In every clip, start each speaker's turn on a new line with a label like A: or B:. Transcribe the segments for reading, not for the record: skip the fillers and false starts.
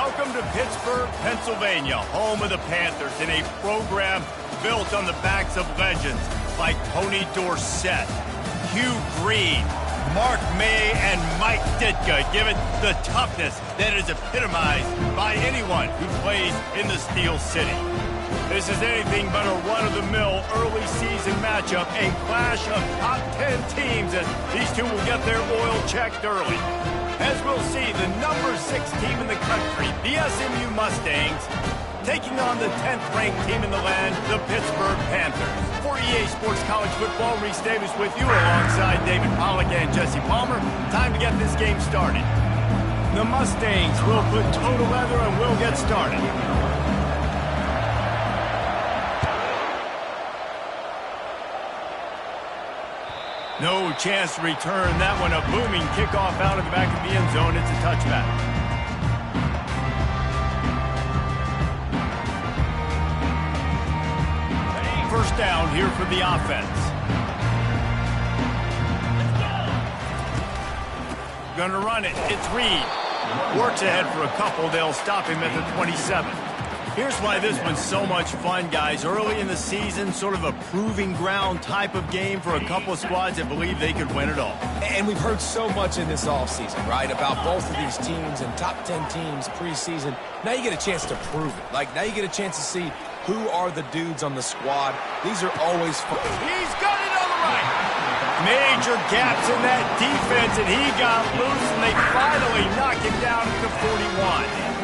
A: Welcome to Pittsburgh, Pennsylvania, home of the Panthers, in a program built on the backs of legends like Tony Dorsett, Hugh Green, Mark May, and Mike Ditka, give it the toughness that is epitomized by anyone who plays in the Steel City. This is anything but a run-of-the-mill early season matchup, a clash of top 10 teams, as these two will get their oil checked early. As we'll see, the number 6 team in the country, the SMU Mustangs, taking on the 10th-ranked team in the land, the Pittsburgh Panthers. For EA Sports College Football, Reese Davis with you alongside David Pollack and Jesse Palmer. Time to get this game started. The Mustangs will put toe to leather and will get started. No chance to return that one. A booming kickoff out of the back of the end zone. It's a touchback. First down here for the offense. Gonna run it. It's Reed. Works ahead for a couple. They'll stop him at the 27. Here's why this one's so much fun, guys. Early in the season, sort of a proving ground type of game for a couple of squads that believe they could win it all.
B: And we've heard so much in this offseason, right, about both of these teams and top 10 teams preseason. Now you get a chance to prove it. Like, now you get a chance to see who are the dudes on the squad. These are always fun.
A: He's got it on the right. Major gaps in that defense, and he got loose, and they finally knock him down at the 41.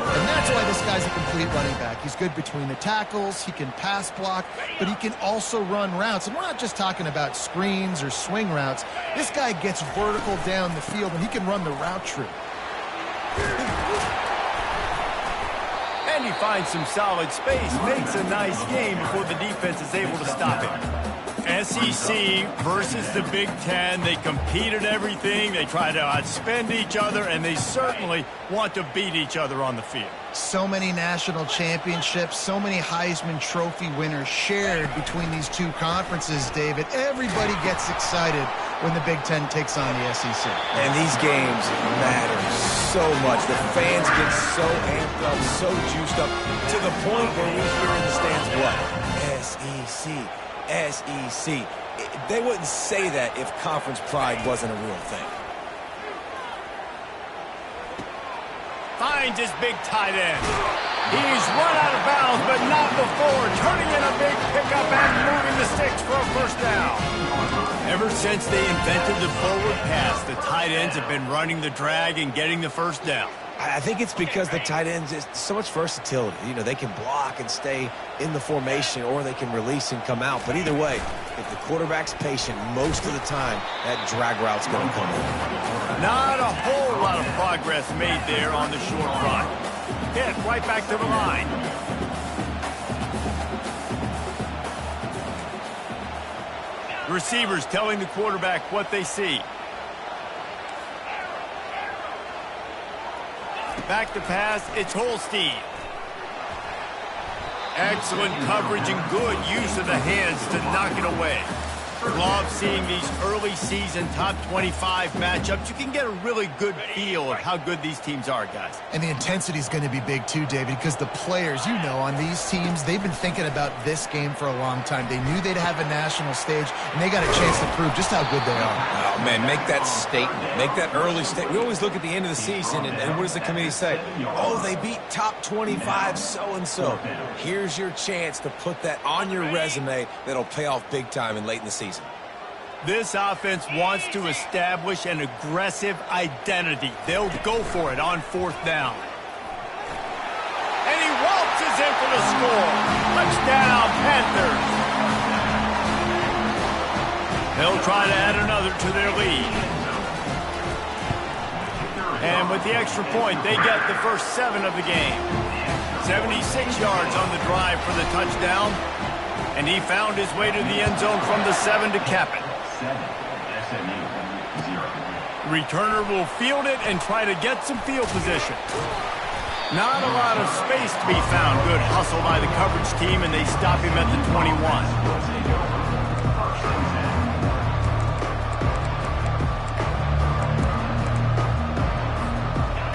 C: And that's why this guy's a complete running back. He's good between the tackles, he can pass block, but he can also run routes. And we're not just talking about screens or swing routes. This guy gets vertical down the field, and he can run the route tree.
A: And he finds some solid space, makes a nice game before the defense is able to stop him. SEC versus the Big Ten. They compete at everything. They try to outspend each other, and they certainly want to beat each other on the field.
C: So many national championships, so many Heisman Trophy winners shared between these two conferences, David. Everybody gets excited when the Big Ten takes on the SEC.
B: And these games matter so much. The fans get so amped up, so juiced up, to the point where we hear in the stands, what? SEC. SEC. They wouldn't say that if conference pride wasn't a real thing.
A: Finds his big tight end. He's run out of bounds, but not before. Turning in a big pickup and moving the sticks for a first down. Ever since they invented the forward pass, the tight ends have been running the drag and getting the first down.
B: I think it's because the tight ends is so much versatility. You know, they can block and stay in the formation, or they can release and come out. But either way, if the quarterback's patient, most of the time, that drag route's going to come in.
A: Not a whole lot of progress made there on the short run. Hit right back to the line. Receivers telling the quarterback what they see. Back to pass, it's Holstein. Excellent coverage and good use of the hands to knock it away. Love seeing these early season top 25 matchups. You can get a really good feel of how good these teams are, guys.
C: And the intensity is going to be big too, David, because the players, you know, on these teams, they've been thinking about this game for a long time. They knew they'd have a national stage, and they got a chance to prove just how good they are.
B: Oh, man, make that statement. Make that early statement. We always look at the end of the season, and what does the committee say? Oh, they beat top 25 so-and-so. Here's your chance to put that on your resume that'll pay off big time and late in the season.
A: This offense wants to establish an aggressive identity. They'll go for it on fourth down. And he waltzes in for the score. Touchdown, Panthers. They'll try to add another to their lead. And with the extra point, they get the first 7 of the game. 76 yards on the drive for the touchdown. And he found his way to the end zone from the 7 to cap it. Returner will field it and try to get some field position. Not a lot of space to be found. Good hustle by the coverage team, and they stop him at the 21.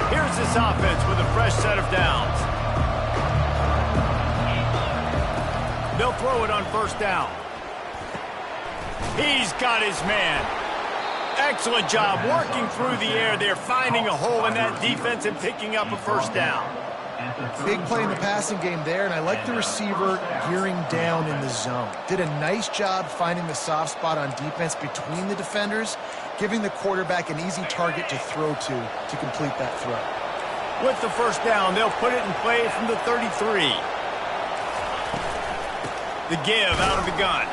A: Here's this offense with a fresh set of downs. They'll throw it on first down. He's got his man. Excellent job working through the air there, finding a hole in that defense and picking up a first down.
C: Big play in the passing game there, and I like the receiver gearing down in the zone. Did a nice job finding the soft spot on defense between the defenders, giving the quarterback an easy target to throw to complete that throw.
A: With the first down, they'll put it in play from the 33. The give out of the gun.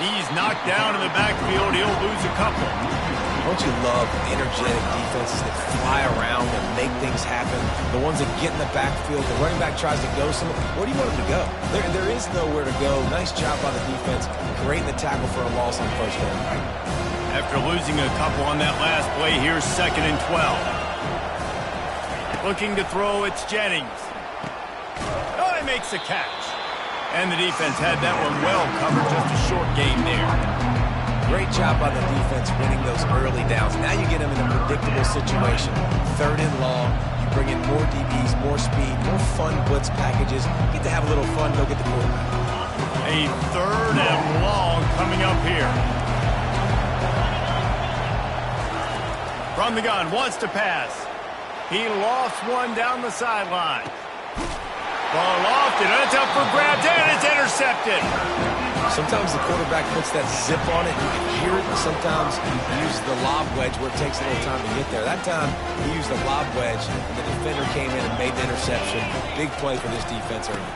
A: He's knocked down in the backfield. He'll lose a couple.
B: Don't you love energetic defenses that fly around and make things happen? The ones that get in the backfield, the running back tries to go somewhere. Where do you want him to go? There is nowhere to go. Nice job by the defense. Great in the tackle for a loss on first down.
A: After losing a couple on that last play, here's 2nd and 12. Looking to throw, it's Jennings. Oh, he makes the catch. And the defense had that one well covered, just a short game there.
B: Great job by the defense winning those early downs. Now you get them in a predictable situation. 3rd and long, you bring in more DBs, more speed, more fun blitz packages. You get to have a little fun, go get the quarterback.
A: A 3rd and long coming up here. From the gun, wants to pass. He lost one down the sideline. Ball lofted, and it's up for grabs, and it's intercepted.
B: Sometimes the quarterback puts that zip on it. You can hear it. Sometimes he uses the lob wedge where it takes a little time to get there. That time, he used the lob wedge, and the defender came in and made the interception. Big play for this defense early.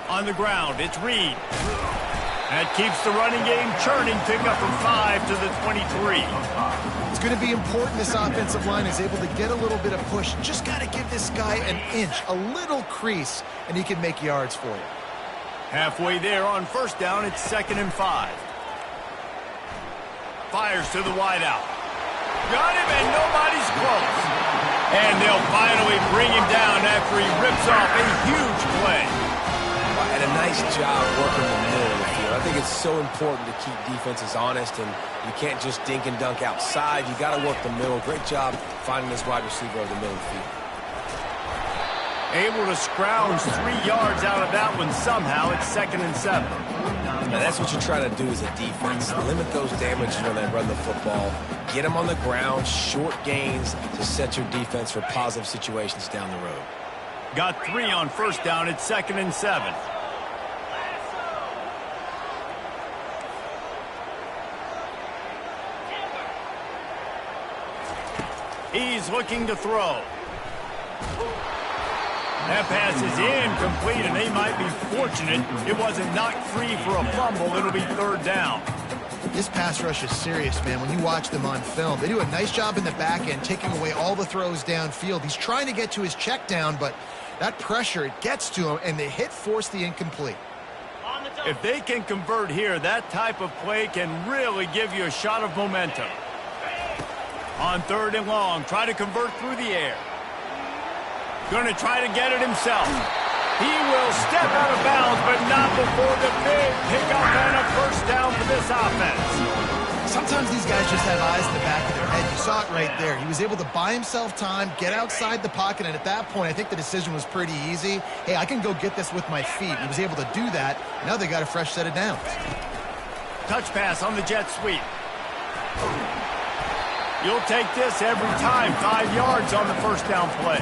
A: On the ground, it's Reed. That keeps the running game churning. Pick up from 5 to the 23.
C: It's going to be important this offensive line is able to get a little bit of push. Just got to give this guy an inch, a little crease, and he can make yards for you.
A: Halfway there on first down, it's 2nd and 5. Fires to the wideout. Got him, and nobody's close. And they'll finally bring him down after he rips off a huge play.
B: And a nice job working the middle of the field. I think it's so important to keep defenses honest, and you can't just dink and dunk outside. You got to work the middle. Great job finding this wide receiver over the middle of the field.
A: Able to scrounge 3 yards out of that one somehow. It's 2nd and 7.
B: Now that's what you're trying to do as a defense. Limit those damages when they run the football. Get them on the ground, short gains to set your defense for positive situations down the road.
A: Got 3 on first down. It's 2nd and 7. He's looking to throw. That pass is incomplete, and they might be fortunate it wasn't knocked free for a fumble. It'll be 3rd down.
C: This pass rush is serious, man. When you watch them on film, they do a nice job in the back end, taking away all the throws downfield. He's trying to get to his check down, but that pressure, it gets to him, and the hit forced the incomplete.
A: If they can convert here, that type of play can really give you a shot of momentum. On 3rd and long, try to convert through the air. Going to try to get it himself. He will step out of bounds, but not before the big pickup and a first down for this offense.
C: Sometimes these guys just have eyes in the back of their head. You saw it right there. He was able to buy himself time, get outside the pocket, and at that point, I think the decision was pretty easy. Hey, I can go get this with my feet. He was able to do that. Now they got a fresh set of downs.
A: Touch pass on the jet sweep. You'll take this every time. 5 yards on the first down play.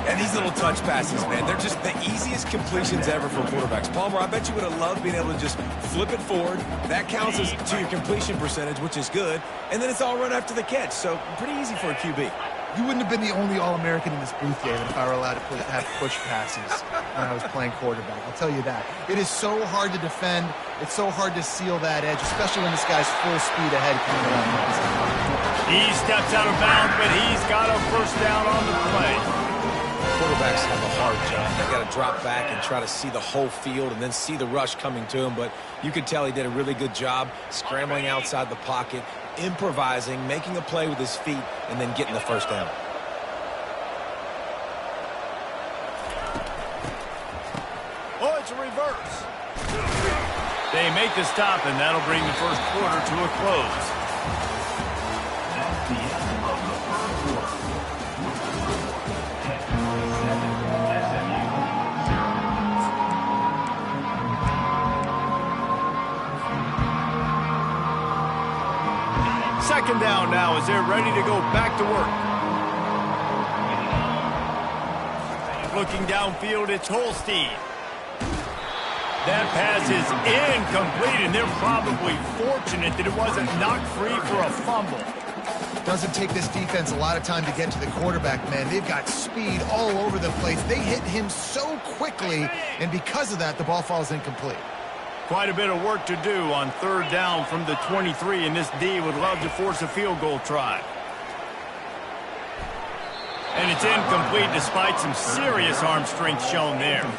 B: And these little touch passes, man, they're just the easiest completions ever for quarterbacks. Palmer, I bet you would have loved being able to just flip it forward. That counts as to your completion percentage, which is good. And then it's all run after the catch, so pretty easy for a QB.
C: You wouldn't have been the only All-American in this booth, David, if I were allowed to have push passes when I was playing quarterback. I'll tell you that. It is so hard to defend. It's so hard to seal that edge, especially when this guy's full speed ahead coming around.
A: He steps out of bounds, but he's got a first down on the play.
B: Quarterbacks have a hard job. They got to drop back and try to see the whole field and then see the rush coming to him. But you could tell he did a really good job scrambling outside the pocket, improvising, making a play with his feet, and then getting the first down.
A: Oh, it's a reverse. They make the stop, and that'll bring the first quarter to a close. Second down now as they're ready to go back to work. Looking downfield, it's Holstein. That pass is incomplete, and they're probably fortunate that it wasn't knocked free for a fumble.
C: Doesn't take this defense a lot of time to get to the quarterback, man. They've got speed all over the place. They hit him so quickly, and because of that, the ball falls incomplete.
A: Quite a bit of work to do on third down from the 23, and this D would love to force a field goal try. And it's incomplete despite some serious arm strength shown there.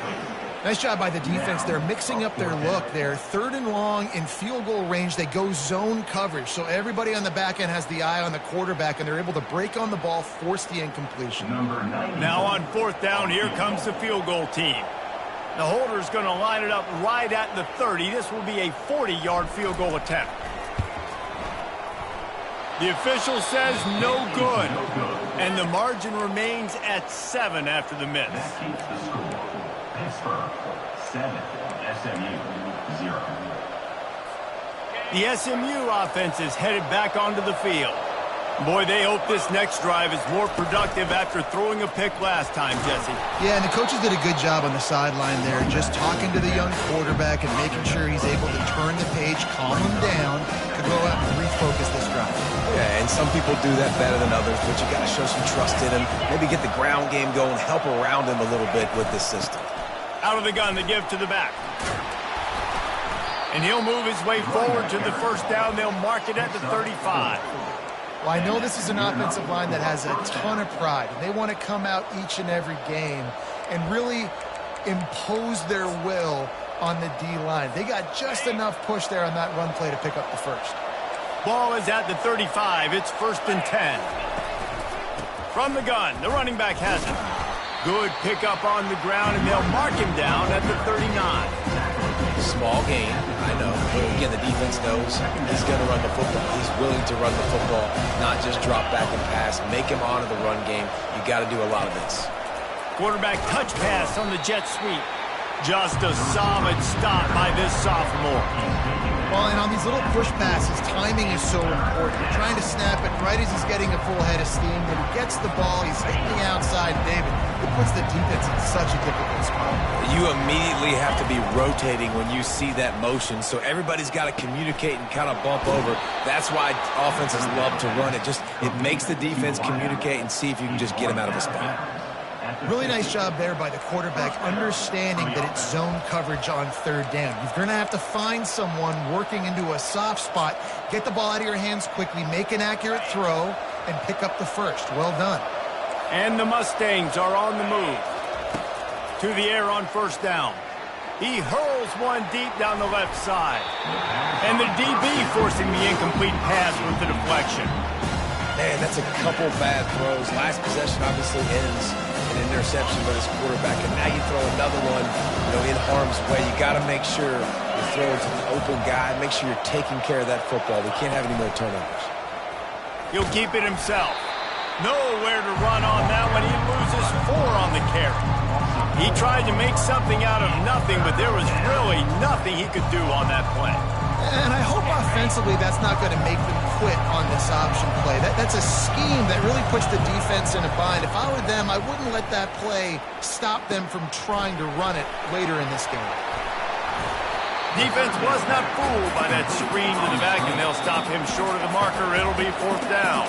C: Nice job by the defense. They're mixing up their look. They're third and long in field goal range. They go zone coverage. So everybody on the back end has the eye on the quarterback, and they're able to break on the ball, force the incompletion.
A: Now on fourth down, here comes the field goal team. The holder's going to line it up right at the 30. This will be a 40-yard field goal attempt. The official says no good, and the margin remains at 7 after the miss.
D: Pittsburgh 7, SMU 0.
A: The SMU offense is headed back onto the field. Boy, they hope this next drive is more productive after throwing a pick last time, Jesse.
C: Yeah, and the coaches did a good job on the sideline there, just talking to the young quarterback and making sure he's able to turn the page, calm him down, to go out and refocus this drive.
B: Yeah, and some people do that better than others, but you got to show some trust in him, maybe get the ground game going, help around him a little bit with this system.
A: Out of the gun, the give to the back. And he'll move his way forward to the first down. They'll mark it at the 35.
C: Well, I know this is an offensive line that has a ton of pride. They want to come out each and every game and really impose their will on the D-line. They got just enough push there on that run play to pick up the first.
A: Ball is at the 35. It's 1st and 10. From the gun, the running back has it. Good pickup on the ground, and they'll mark him down at the 39.
B: Small game, I know. But again, the defense knows he's going to run the football. He's willing to run the football, not just drop back and pass. Make him honor the run game. You got to do a lot of this.
A: Quarterback touch pass on the jet sweep. Just a solid stop by this sophomore.
C: Well, and on these little push passes, timing is so important. You're trying to snap it right as he's getting a full head of steam. When he gets the ball, he's hitting the outside. David, it puts the defense in such a difficult spot.
B: You immediately have to be rotating when you see that motion, so everybody's got to communicate and kind of bump over. That's why offenses love to run it. It makes the defense communicate and see if you can just get him out of a spot.
C: Really nice job there by the quarterback, understanding that it's zone coverage on third down. You're going to have to find someone working into a soft spot, get the ball out of your hands quickly, make an accurate throw, and pick up the first. Well done.
A: And the Mustangs are on the move. To the air on first down. He hurls one deep down the left side. And the DB forcing the incomplete pass with the deflection.
B: Man, that's a couple bad throws. Last possession obviously ends an interception by this quarterback, and now you throw another one, in harm's way. You got to make sure you throw it to the open guy. Make sure you're taking care of that football. We can't have any more turnovers.
A: He'll keep it himself. Nowhere to run on that one. He loses 4 on the carry. He tried to make something out of nothing, but there was really nothing he could do on that play.
C: And I hope offensively that's not going to make them quit on this option play. That's a scheme that really puts the defense in a bind. If I were them, I wouldn't let that play stop them from trying to run it later in this game.
A: Defense was not fooled by that screen to the back, and they'll stop him short of the marker. It'll be 4th down.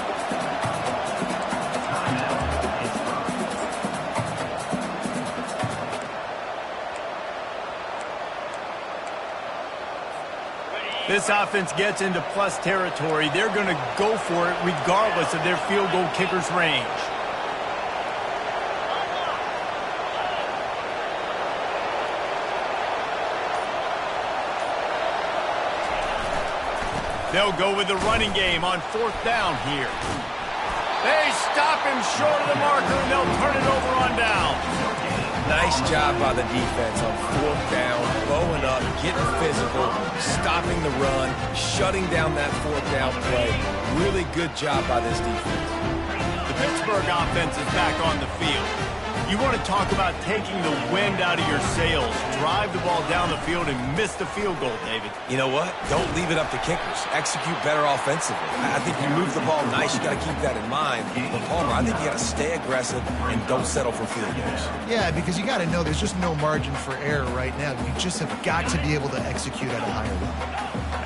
A: This offense gets into plus territory. They're going to go for it regardless of their field goal kicker's range. They'll go with the running game on 4th down here. They stop him short of the marker, and they'll turn it over on down.
B: Nice job by the defense on 4th down, bowing up, getting physical, stopping the run, shutting down that 4th down play. Really good job by this defense.
A: The Pittsburgh offense is back on the field. You want to talk about taking the wind out of your sails. Drive the ball down the field and miss the field goal, David.
B: You know what? Don't leave it up to kickers. Execute better offensively. I think you move the ball nice. You got to keep that in mind. But Palmer, I think you got to stay aggressive and don't settle for field goals.
C: Yeah, because you got to know there's just no margin for error right now. You just have got to be able to execute at a higher level.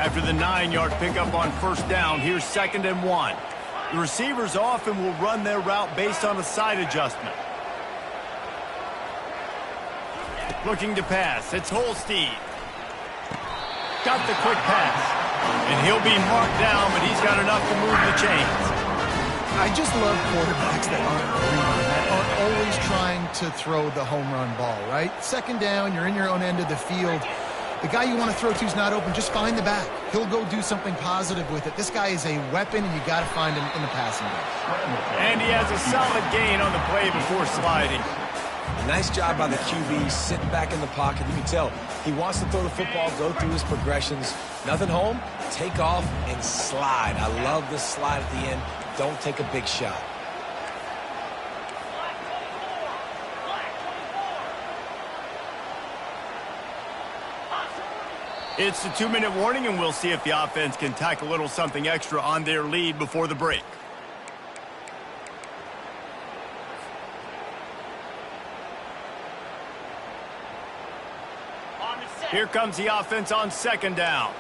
A: After the 9-yard pickup on first down, here's 2nd and 1. The receivers often will run their route based on a side adjustment. Looking to pass. It's Holstein. Got the quick pass. And he'll be marked down, but he's got enough to move the chains.
C: I just love quarterbacks that aren't greedy, that aren't always trying to throw the home run ball, right? 2nd down, you're in your own end of the field. The guy you want to throw to is not open. Just find the back. He'll go do something positive with it. This guy is a weapon, and you got to find him in the passing game.
A: And he has a solid gain on the play before sliding.
B: Nice job by the QB, sitting back in the pocket. You can tell he wants to throw the football, go through his progressions. Nothing home, take off, and slide. I love the slide at the end. Don't take a big shot.
A: It's the 2-minute warning, and we'll see if the offense can tack a little something extra on their lead before the break. Here comes the offense on 2nd down.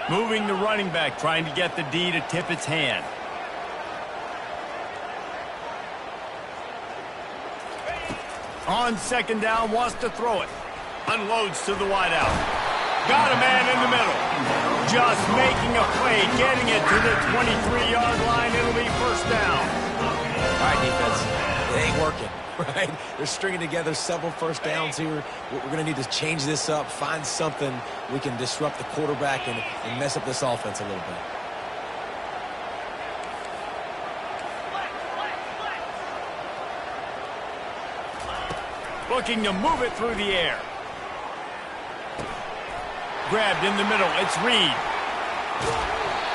A: Moving the running back, trying to get the D to tip its hand. On 2nd down, wants to throw it. Unloads to the wideout. Got a man in the middle. Just making a play, getting it to the 23-yard line. It'll be 1st down.
B: All right, defense. It ain't working. Right? They're stringing together several 1st downs here. We're going to need to change this up, find something we can disrupt the quarterback and mess up this offense a little bit.
A: Looking to move it through the air. Grabbed in the middle. It's Reed.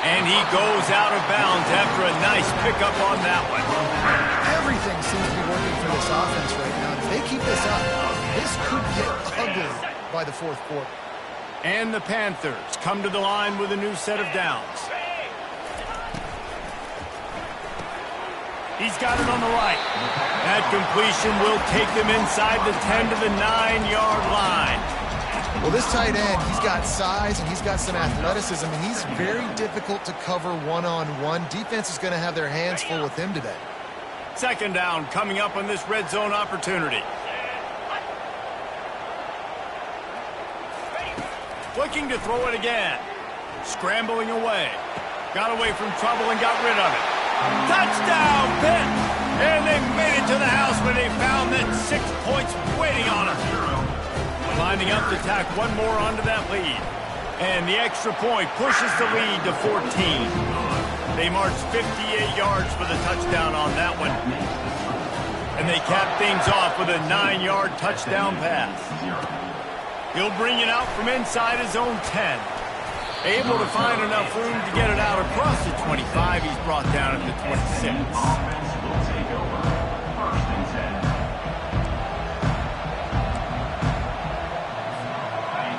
A: And he goes out of bounds after a nice pickup on that one.
C: Everything seems to be working for this offense right now. If they keep this up, this could get ugly by the 4th quarter.
A: And the Panthers come to the line with a new set of downs. He's got it on the right. That completion will take them inside the 10 to the 9-yard line.
C: Well, this tight end, he's got size and he's got some athleticism, and he's very difficult to cover one-on-one. Defense is going to have their hands full with him today.
A: 2nd down coming up on this red zone opportunity. Looking to throw it again. Scrambling away. Got away from trouble and got rid of it. Touchdown, Pitt! And they made it to the house when they found that 6 points waiting on them. Lining up to tack one more onto that lead. And the extra point pushes the lead to 14. They marched 58 yards for the touchdown on that one. And they cap things off with a 9-yard touchdown pass. He'll bring it out from inside his own 10. Able to find enough room to get it out across the 25. He's brought down at the 26.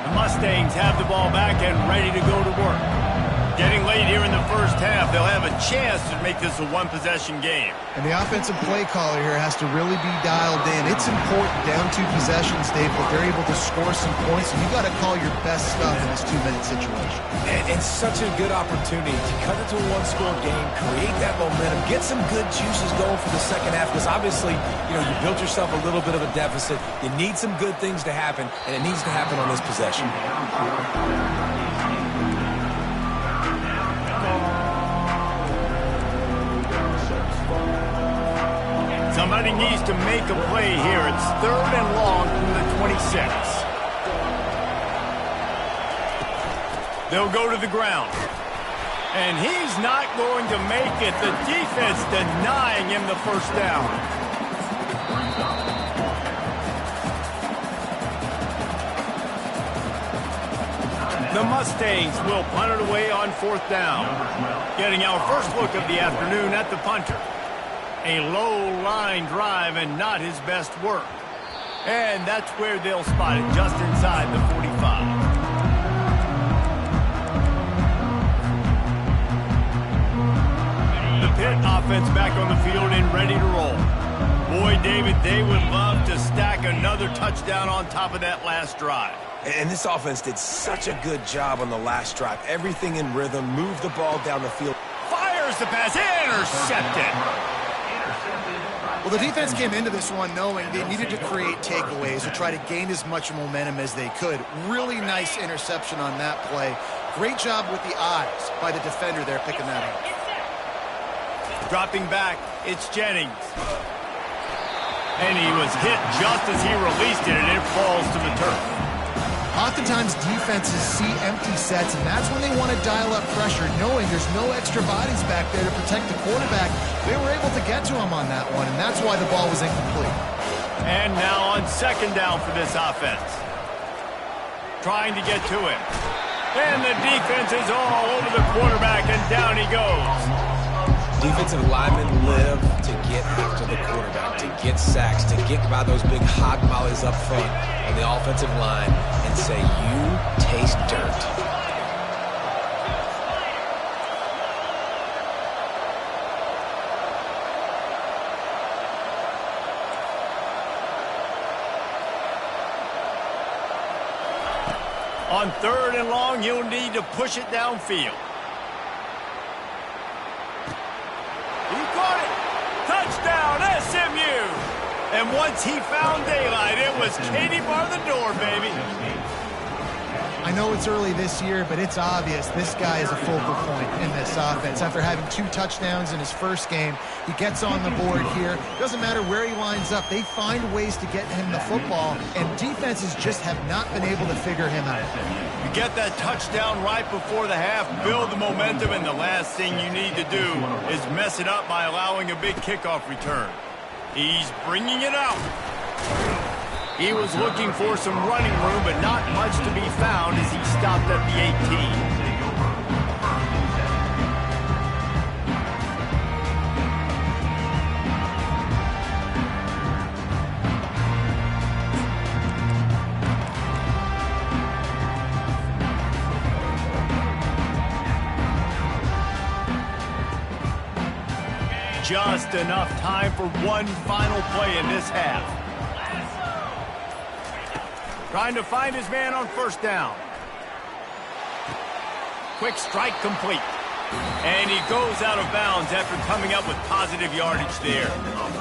A: The Mustangs have the ball back and ready to go to work. Getting late here in the 1st half, they'll have a chance to make this a one-possession game.
C: And the offensive play caller here has to really be dialed in. It's important down 2 possessions, Dave, that they're able to score some points, and you got to call your best stuff in this 2-minute situation.
B: And such a good opportunity to cut into a one-score game, create that momentum, get some good juices going for the 2nd half, because obviously, you built yourself a little bit of a deficit. You need some good things to happen, and it needs to happen on this possession.
A: Somebody needs to make a play here. It's 3rd and long from the 26. They'll go to the ground. And he's not going to make it. The defense denying him the 1st down. The Mustangs will punt it away on 4th down. Getting our first look of the afternoon at the punter. A low line drive and not his best work. And that's where they'll spot it, just inside the 45. The Pitt offense back on the field and ready to roll. Boy, David, they would love to stack another touchdown on top of that last drive.
B: And this offense did such a good job on the last drive. Everything in rhythm, moved the ball down the field.
A: Fires the pass, intercepted.
C: Well, the defense came into this one knowing they needed to create takeaways to try to gain as much momentum as they could. Really nice interception on that play. Great job with the eyes by the defender there picking that up.
A: Dropping back, it's Jennings. And he was hit just as he released it, and it falls to the turf.
C: Oftentimes, defenses see empty sets, and that's when they want to dial up pressure, knowing there's no extra bodies back there to protect the quarterback. They were able to get to him on that one, and that's why the ball was incomplete.
A: And now on 2nd down for this offense. Trying to get to him. And the defense is all over the quarterback, and down he goes.
B: Defensive linemen live to get after the quarterback, to get sacks, to get by those big hog mollies up front on the offensive line and say, you taste dirt.
A: On 3rd and long, you'll need to push it downfield. He caught it. Touchdown, SMU. And once he found daylight, it was Katie bar the door, baby.
C: I know it's early this year, but it's obvious this guy is a focal point in this offense. After having 2 touchdowns in his first game, he gets on the board here. Doesn't matter where he lines up, they find ways to get him the football, and defenses just have not been able to figure him out.
A: You get that touchdown right before the half, build the momentum, and the last thing you need to do is mess it up by allowing a big kickoff return. He's bringing it out. He was looking for some running room, but not much to be found as he stopped at the 18. Just enough time for one final play in this half. Trying to find his man on 1st down. Quick strike complete. And he goes out of bounds after coming up with positive yardage there.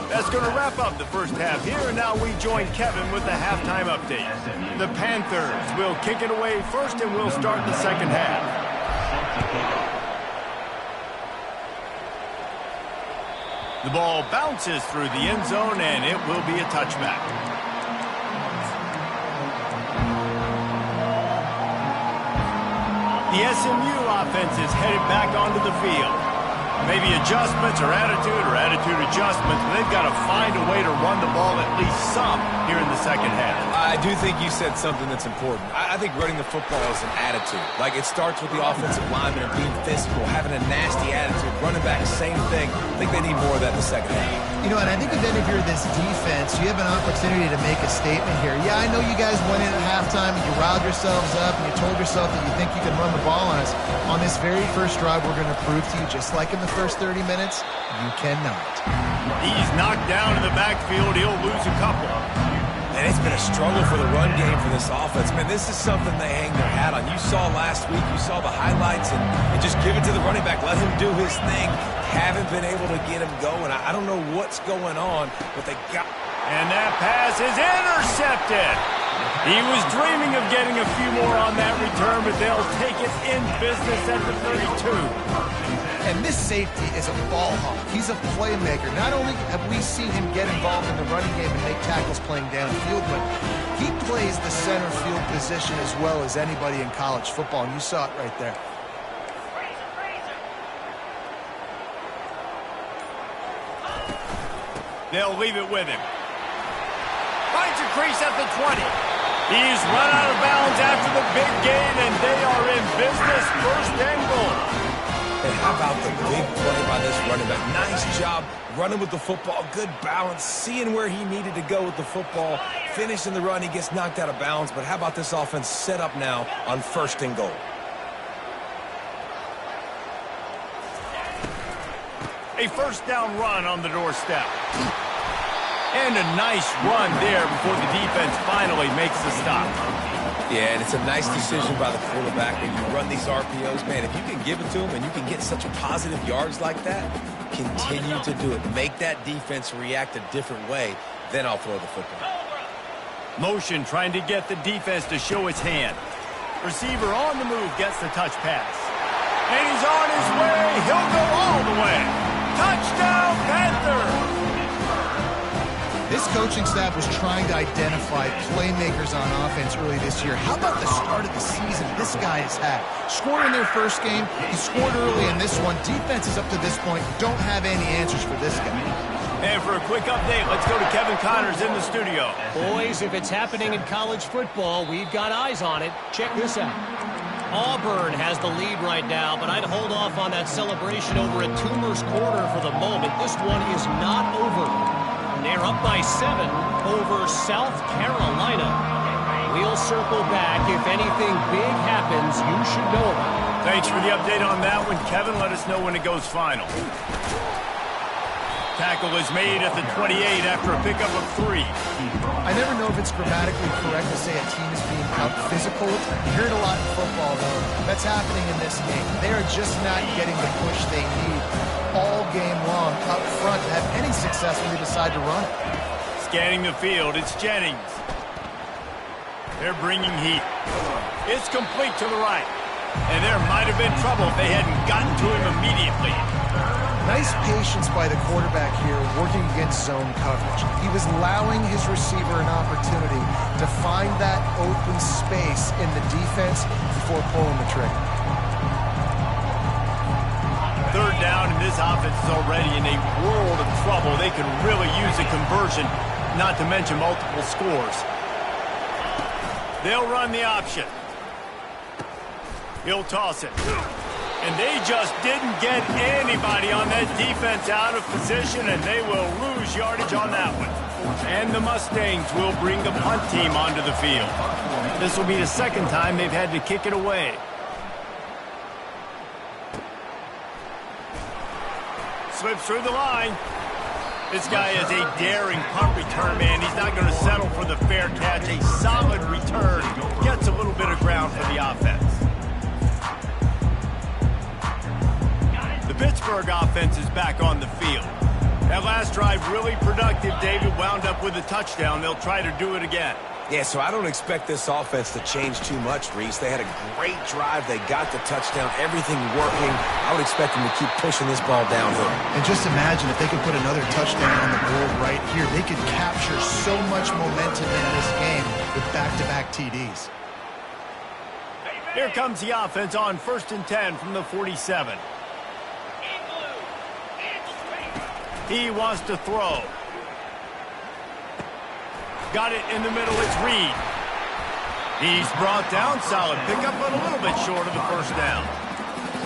A: That's going to wrap up the first half here, and now we join Kevin with the halftime update. The Panthers will kick it away first, and we'll start the second half. The ball bounces through the end zone, and it will be a touchback. The SMU offense is headed back onto the field. Maybe adjustments or attitude adjustments, but they've got to find a way to run the ball at least some here in the second half.
B: I do think you said something that's important. I think running the football is an attitude. Like, it starts with the offensive lineman and being physical, having a nasty attitude. Running back, same thing. I think they need more of that in the second half.
C: You know, and I think then if you're this defense, you have an opportunity to make a statement here. Yeah, I know you guys went in at halftime and you riled yourselves up and you told yourself that you think you can run the ball on us. On this very first drive, we're going to prove to you, just like in the first 30 minutes, you cannot.
A: He's knocked down in the backfield. He'll lose a couple.
B: And it's been a struggle for the run game for this offense. Man, this is something they hang their hat on. You saw last week, you saw the highlights, and just give it to the running back. Let him do his thing. Haven't been able to get him going. I don't know what's going on, but they got...
A: And that pass is intercepted. He was dreaming of getting a few more on that return, but they'll take it in business at the 32.
C: And this safety is a ball hawk. He's a playmaker. Not only have we seen him get involved in the running game and make tackles playing downfield, but he plays the center field position as well as anybody in college football, and you saw it right there.
A: They'll leave it with him. Finds a crease at the 20. He's run out of bounds after the big gain, and they are in business. First and goal.
B: And how about the big play by this running back? Nice job running with the football. Good balance, seeing where he needed to go with the football. Finishing the run, he gets knocked out of bounds. But how about this offense set up now on first and goal?
A: A first down run on the doorstep. And a nice run there before the defense finally makes the stop.
B: Yeah, and it's a nice decision by the quarterback when you run these RPOs. Man, if you can give it to him and you can get such positive yards like that, continue to do it. Make that defense react a different way, then I'll throw the football.
A: Motion trying to get the defense to show its hand. Receiver on the move gets the touch pass. And he's on his way. He'll go all the way. Touchdown, Panther!
C: This coaching staff was trying to identify playmakers on offense early this year. How about the start of the season this guy has had? Scored in their first game. He scored early in this one. Defenses up to this point don't have any answers for this guy.
A: And for a quick update, let's go to Kevin Connors in the studio.
E: Boys, if it's happening in college football, we've got eyes on it. Check this out. Auburn has the lead right now, but I'd hold off on that celebration over a Toomer's Corner for the moment. This one is not over. They're up by 7 over South Carolina. We'll circle back. If anything big happens, you should know about it.
A: Thanks for the update on that one, Kevin. Let us know when it goes final. Tackle is made at the 28 after a pickup of 3.
C: I never know if it's grammatically correct to say a team is being out-physical. You hear it a lot in football, though. That's happening in this game. They are just not getting the push they need all game long up front to have any success when they decide to run it.
A: Scanning the field, it's Jennings. They're bringing heat. It's complete to the right. And there might have been trouble if they hadn't gotten to him immediately.
C: Nice patience by the quarterback here working against zone coverage. He was allowing his receiver an opportunity to find that open space in the defense before pulling the trigger.
A: Third down, and this offense is already in a world of trouble. They can really use a conversion, not to mention multiple scores. They'll run the option. He'll toss it. And they just didn't get anybody on that defense out of position, and they will lose yardage on that one. And the Mustangs will bring the punt team onto the field. This will be the second time they've had to kick it away. Slips through the line. This guy is a daring punt return man. He's not going to settle for the fair catch. A solid return. Gets a little bit of ground for the offense. The Pittsburgh offense is back on the field. That last drive really productive. David wound up with a touchdown. They'll try to do it again.
B: Yeah, so I don't expect this offense to change too much, Reese. They had a great drive. They got the touchdown. Everything working. I would expect them to keep pushing this ball downhill.
C: And just imagine if they could put another touchdown on the board right here. They could capture so much momentum in this game with back-to-back TDs.
A: Here comes the offense on 1st and 10 from the 47. He wants to throw. Got it in the middle, it's Reed. He's brought down, solid pickup, but a little bit short of the first down.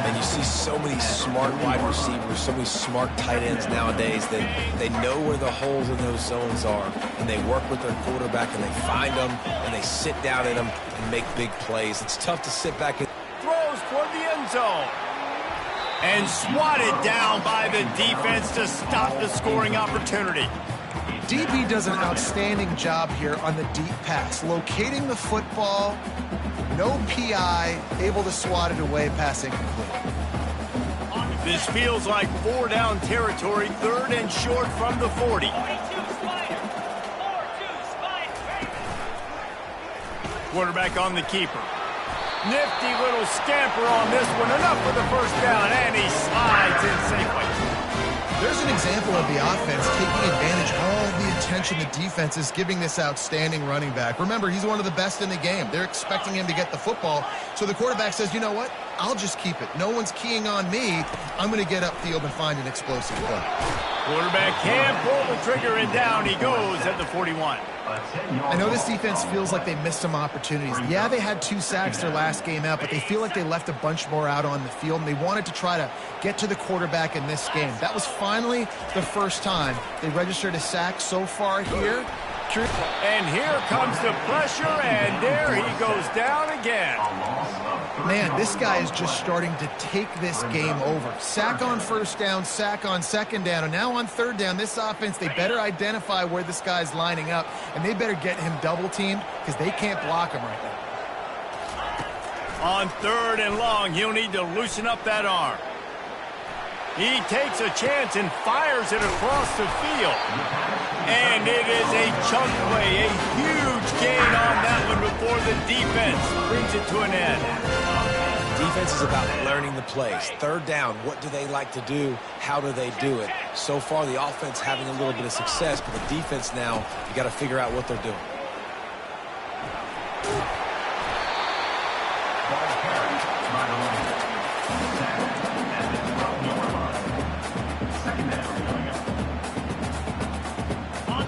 B: And you see so many smart wide receivers, so many smart tight ends nowadays that they know where the holes in those zones are, and they work with their quarterback, and they find them, and they sit down in them and make big plays. It's tough to sit back and
A: Throws toward the end zone. And swatted down by the defense to stop the scoring opportunity.
C: DB does an outstanding job here on the deep pass, locating the football, no PI, able to swat it away, passing complete.
A: This feels like 4-down territory, 3rd and short from the 40. Quarterback on the keeper. Nifty little scamper on this one, enough for the first down, and he slides in safely.
C: There's an example of the offense taking advantage of all the attention the defense is giving this outstanding running back. Remember, he's one of the best in the game. They're expecting him to get the football, so the quarterback says, you know what? I'll just keep it. No one's keying on me. I'm going to get upfield and find an explosive play.
A: Quarterback can't pull the trigger, and down he goes at the 41.
C: I know this defense feels like they missed some opportunities. Yeah, they had 2 sacks their last game out, but they feel like they left a bunch more out on the field, and they wanted to try to get to the quarterback in this game. That was finally the first time they registered a sack so far here.
A: And here comes the pressure, and there he goes down again.
C: Man, this guy is just starting to take this game over. Sack on first down, sack on second down, and now on third down, this offense, they better identify where this guy's lining up, and they better get him double-teamed because they can't block him right now.
A: On 3rd and long, he'll need to loosen up that arm. He takes a chance and fires it across the field. And it is a chunk play, a huge gain on that one before the defense brings it to an end.
B: Defense is about learning the plays. 3rd down, what do they like to do? How do they do it? So far, the offense having a little bit of success, but the defense now, you got to figure out what they're doing.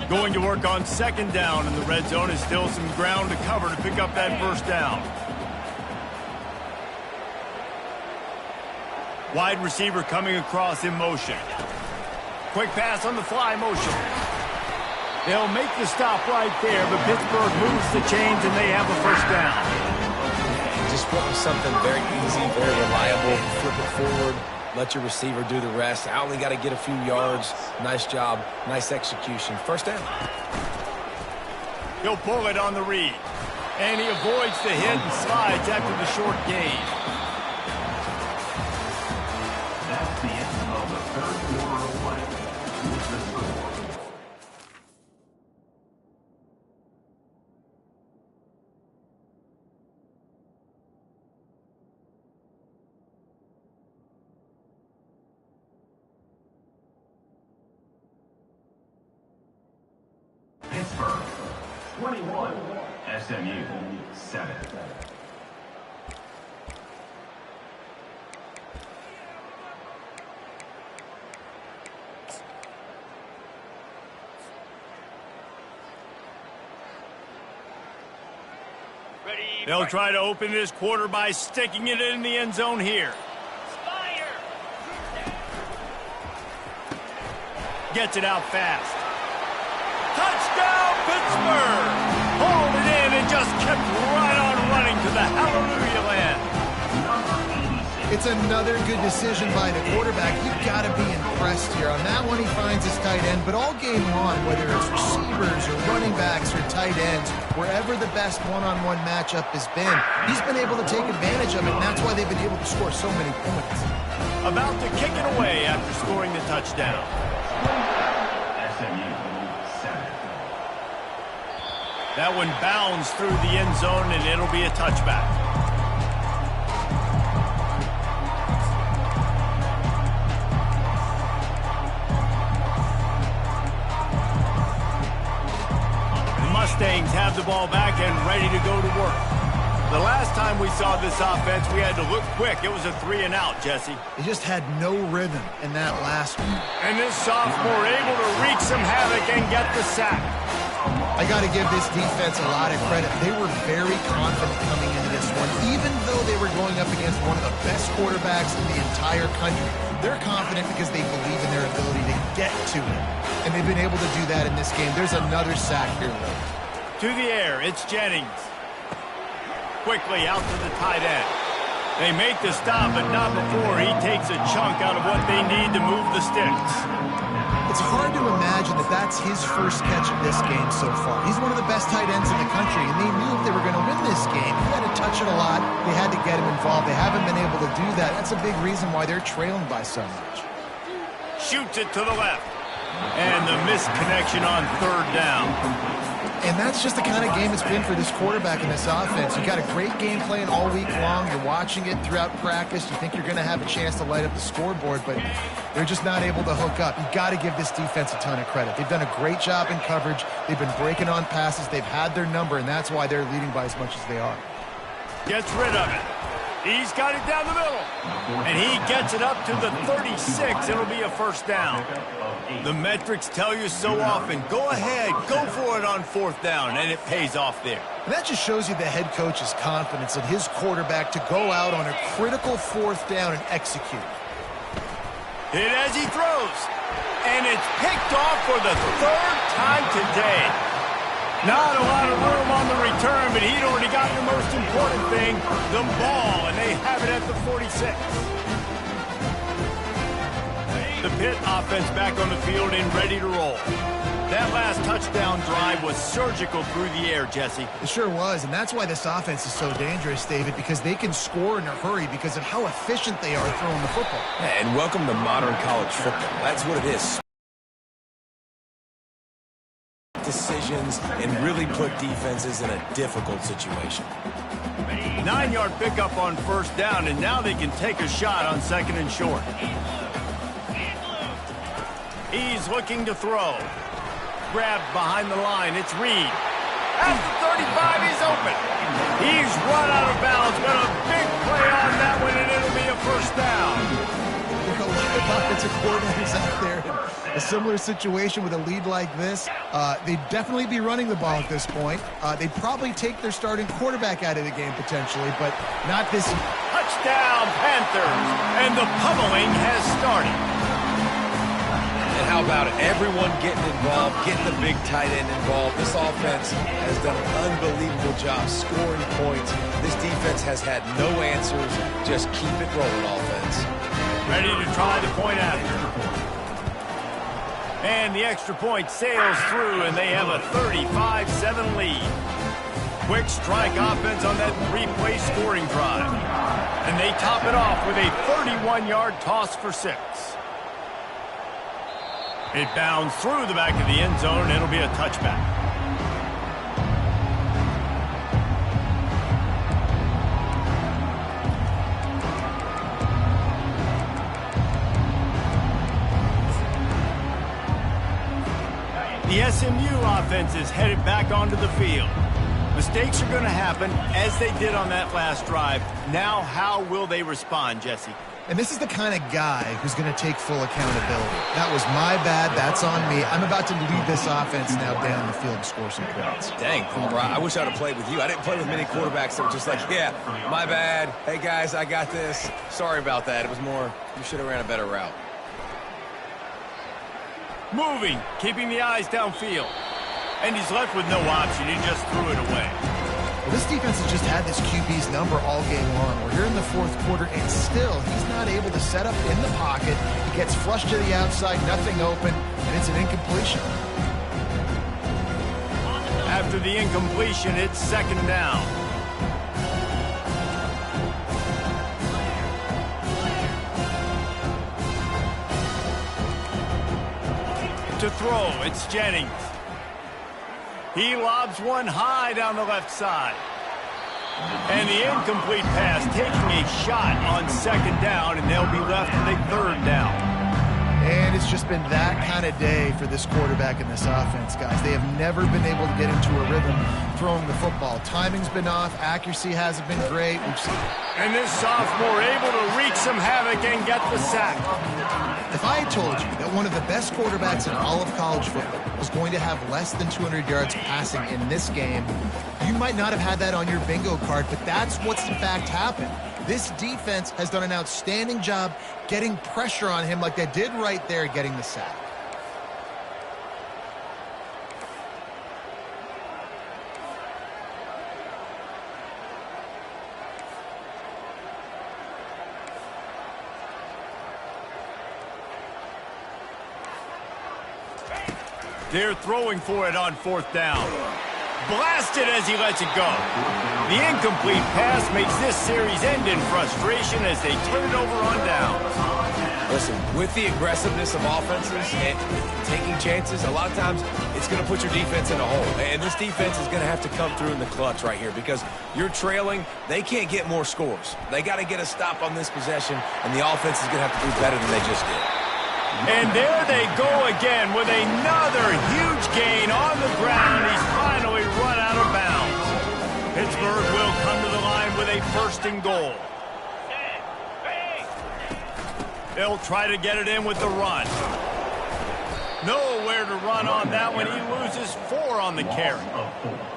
A: Going to work on 2nd down in the red zone is still some ground to cover to pick up that 1st down. Wide receiver coming across in motion. Quick pass on the fly motion. They'll make the stop right there, but Pittsburgh moves the chains and they have a 1st down.
B: Just flip something very easy, very reliable. Flip it forward. Let your receiver do the rest. I only got to get a few yards. Nice job. Nice execution. 1st down.
A: He'll pull it on the read. And he avoids the hit and slides after the short gain.
D: That's the end of the 3rd quarter of play. With the score. Pittsburgh 21, SMU 7.
A: They'll try to open this quarter by sticking it in the end zone here. Gets it out fast. Touchdown, Pittsburgh! Hauled it in and just kept right on running to the hallelujah land.
C: It's another good decision by the quarterback. You've got to be impressed here. On that one, he finds his tight end, but all game long, whether it's receivers or running backs or tight ends, wherever the best one-on-one matchup has been, he's been able to take advantage of it, and that's why they've been able to score so many points.
A: About to kick it away after scoring the touchdown.
D: SMU 7.
A: That one bounds through the end zone, and it'll be a touchback. The Mustangs have the ball back and ready to go to work. The last time we saw this offense, we had to look quick. It was a 3-and-out, Jesse.
C: They just had no rhythm in that last one.
A: And this sophomore able to wreak some havoc and get the sack.
C: I got to give this defense a lot of credit. They were very confident coming into this one, even though they were going up against one of the best quarterbacks in the entire country. They're confident because they believe in their ability to get to it, and they've been able to do that in this game. There's another sack here, though.
A: To the air, it's Jennings. Quickly out to the tight end. They make the stop, but not before he takes a chunk out of what they need to move the sticks.
C: It's hard to imagine that that's his first catch of this game so far. He's one of the best tight ends in the country, and they knew if they were going to win this game, he had to touch it a lot. They had to get him involved. They haven't been able to do that. That's a big reason why they're trailing by so much.
A: Shoots it to the left. And the missed connection on 3rd down.
C: And that's just the kind of game it's been for this quarterback in this offense. You got a great game plan all week long. You're watching it throughout practice. You think you're going to have a chance to light up the scoreboard, but they're just not able to hook up. You got to give this defense a ton of credit. They've done a great job in coverage. They've been breaking on passes. They've had their number, and that's why they're leading by as much as they are.
A: Gets rid of it. He's got it down the middle. And he gets it up to the 36. It'll be a first down. The metrics tell you so often. Go ahead. Go for it on fourth down. And it pays off there.
C: And that just shows you the head coach's confidence in his quarterback to go out on a critical fourth down and execute.
A: Hit as he throws. And it's picked off for the third time today. Not a lot of room on the return, but he'd already got the most important thing, the ball, and they have it at the 46. The Pitt offense back on the field and ready to roll. That last touchdown drive was surgical through the air, Jesse.
C: It sure was, and that's why this offense is so dangerous, David, because they can score in a hurry because of how efficient they are throwing the football.
B: Yeah, and welcome to modern college football. That's what it is. Decisions and really put defenses in a difficult situation.
A: 9-yard pickup on first down, and now they can take a shot on second and short. He's looking to throw. Grabbed behind the line. It's Reed. At the 35, he's open. He's run out of bounds, but a big play on that one, and it'll be a first down.
C: There are a lot of offensive coordinators out there in a similar situation with a lead like this. They'd definitely be running the ball at this point. They'd probably take their starting quarterback out of the game potentially, but not this.
A: Touchdown, Panthers. And the pummeling has started.
B: And how about it? Everyone getting involved, getting the big tight end involved. This offense has done an unbelievable job scoring points. This defense has had no answers. Just keep it rolling, offense.
A: Ready to try the point after. And the extra point sails through, and they have a 35-7 lead. Quick strike offense on that three-play scoring drive. And they top it off with a 31-yard toss for 6. It bounds through the back of the end zone, and it'll be a touchback. The SMU offense is headed back onto the field. Mistakes are going to happen, as they did on that last drive. Now, how will they respond, Jesse?
C: And this is the kind of guy who's going to take full accountability. That was my bad. That's on me. I'm about to lead this offense now down the field and score some points.
B: Dang, Palmer, I wish I'd have played with you. I didn't play with many quarterbacks that were just like, yeah, my bad. Hey, guys, I got this. Sorry about that. It was more, you should have ran a better route.
A: Moving, keeping the eyes downfield. And he's left with no option. He just threw it away.
C: Well, this defense has just had this QB's number all game long. We're here in the fourth quarter, and still he's not able to set up in the pocket. He gets flushed to the outside, nothing open, and it's an incompletion.
A: After the incompletion, it's second down. To throw, it's Jennings. He lobs one high down the left side. And the incomplete pass taking a shot on second down, and they'll be left with a third down.
C: And it's just been that kind of day for this quarterback in this offense, guys. They have never been able to get into a rhythm throwing the football. Timing's been off. Accuracy hasn't been great. We've seen.
A: And this sophomore able to wreak some havoc and get the sack.
C: If I had told you that one of the best quarterbacks in all of college football was going to have less than 200 yards passing in this game, you might not have had that on your bingo card, but that's what's in fact happened. This defense has done an outstanding job getting pressure on him like they did right there, getting the sack.
A: They're throwing for it on fourth down. Blasted as he lets it go. The incomplete pass makes this series end in frustration as they turn it over on downs.
B: Listen, with the aggressiveness of offenses and taking chances, a lot of times it's going to put your defense in a hole. And this defense is going to have to come through in the clutch right here because you're trailing. They can't get more scores. They got to get a stop on this possession, and the offense is going to have to do better than they just did.
A: And there they go again with another huge gain on the ground. He's finally run out of bounds. Pittsburgh will come to the line with a first and goal. They'll try to get it in with the run. Nowhere to run on that one. He loses 4 on the carry.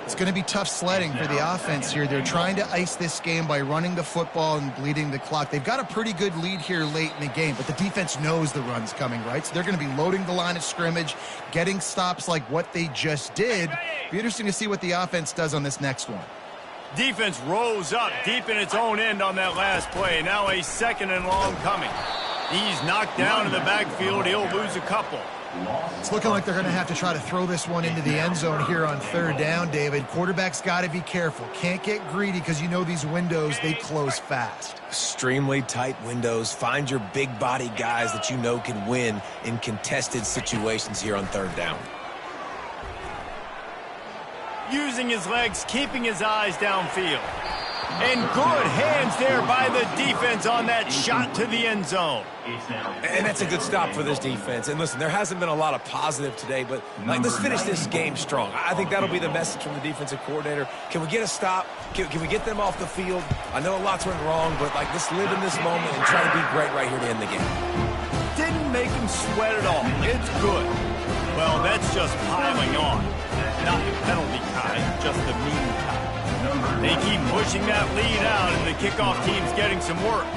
C: It's going to be tough sledding for the offense here. They're trying to ice this game by running the football and bleeding the clock. They've got a pretty good lead here late in the game, but the defense knows the run's coming, right? So they're going to be loading the line of scrimmage, getting stops like what they just did. Be interesting to see what the offense does on this next one.
A: Defense rose up deep in its own end on that last play. Now a 2nd and long coming. He's knocked down in the backfield. He'll lose a couple.
C: It's looking like they're going to have to try to throw this one into the end zone here on 3rd down, David. Quarterback's got to be careful. Can't get greedy because you know these windows, they close fast.
B: Extremely tight windows. Find your big body guys that you know can win in contested situations here on 3rd down.
A: Using his legs, keeping his eyes downfield. And good hands there by the defense on that shot to the end zone.
B: And that's a good stop for this defense. And listen, there hasn't been a lot of positive today, but let's finish this game strong. I think that'll be the message from the defensive coordinator. Can we get a stop? Can we get them off the field? I know a lot's went wrong, but let's live in this moment and try to be great right here to end the game.
A: Didn't make him sweat at all. It's good. Well, that's just piling on. Not the penalty kind, just the mean kind. They keep pushing that lead out, and the kickoff team's getting some work.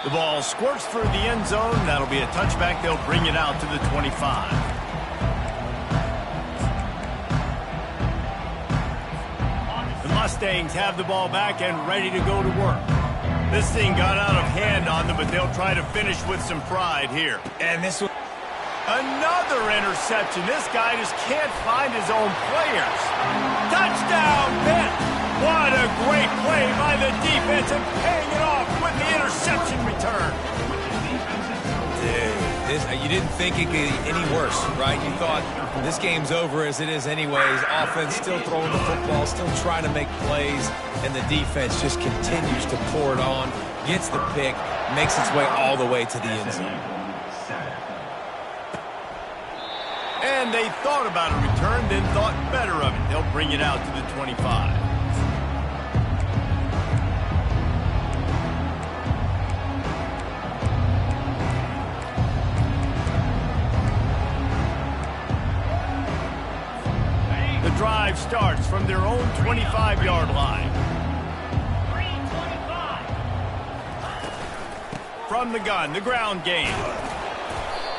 A: The ball squirts through the end zone. That'll be a touchback. They'll bring it out to the 25. The Mustangs have the ball back and ready to go to work. This thing got out of hand on them, but they'll try to finish with some pride here.
B: And this one.
A: Another interception. This guy just can't find his own players. Touchdown, Pitt! What a great play by the defense and paying it off with the interception return.
B: Dude, you didn't think it could get any worse, right? You thought this game's over as it is anyways. Offense still throwing the football, still trying to make plays, and the defense just continues to pour it on, gets the pick, makes its way all the way to the end zone.
A: And they thought about a return, then thought better of it. They'll bring it out to the 25. The drive starts from their own 25-yard line. From the gun, the ground game.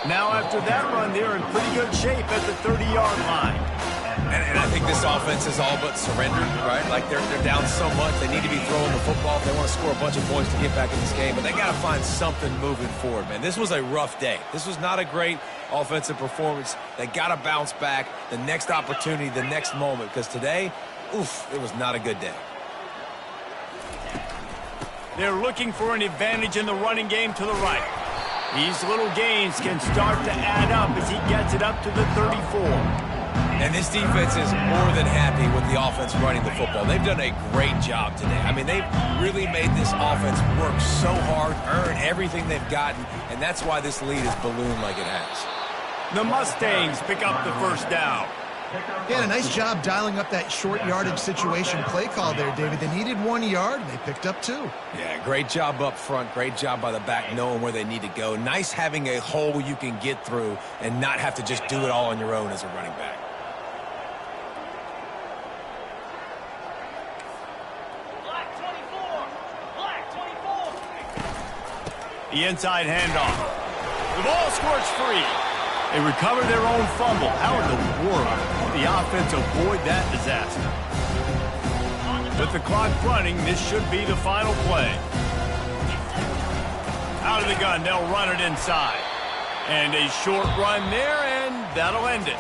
A: Now after that run, they're in pretty good shape at the 30-yard line.
B: And I think this offense is all but surrendered, right? Like they're down so much, they need to be throwing the football if they want to score a bunch of points to get back in this game. But they got to find something moving forward, man. This was a rough day. This was not a great offensive performance. They got to bounce back the next opportunity, the next moment, because today, oof, it was not a good day.
A: They're looking for an advantage in the running game to the right. These little gains can start to add up as he gets it up to the 34.
B: And this defense is more than happy with the offense running the football. They've done a great job today. I mean, they've really made this offense work so hard, earn everything they've gotten, and that's why this lead is ballooned like it has.
A: The Mustangs pick up the first down.
C: Yeah, a nice job dialing up that short yardage situation play call there, David. They needed 1 yard, and they picked up 2.
B: Yeah, great job up front. Great job by the back knowing where they need to go. Nice having a hole you can get through and not have to just do it all on your own as a running back.
A: The inside handoff. The ball squirts free. They recover their own fumble. How in the world did the offense avoid that disaster? With the clock running, this should be the final play. Out of the gun, they'll run it inside. And a short run there, and that'll end it.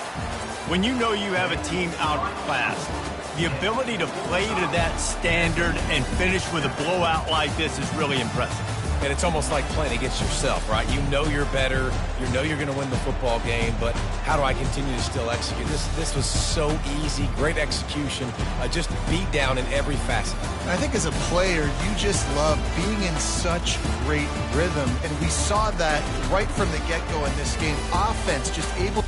A: When you know you have a team outclassed, the ability to play to that standard and finish with a blowout like this is really impressive.
B: And it's almost like playing against yourself, right? You know you're better. You know you're going to win the football game, but how do I continue to still execute? This was so easy, great execution, just beat down in every facet.
C: I think as a player, you just love being in such great rhythm, and we saw that right from the get-go in this game. Offense just able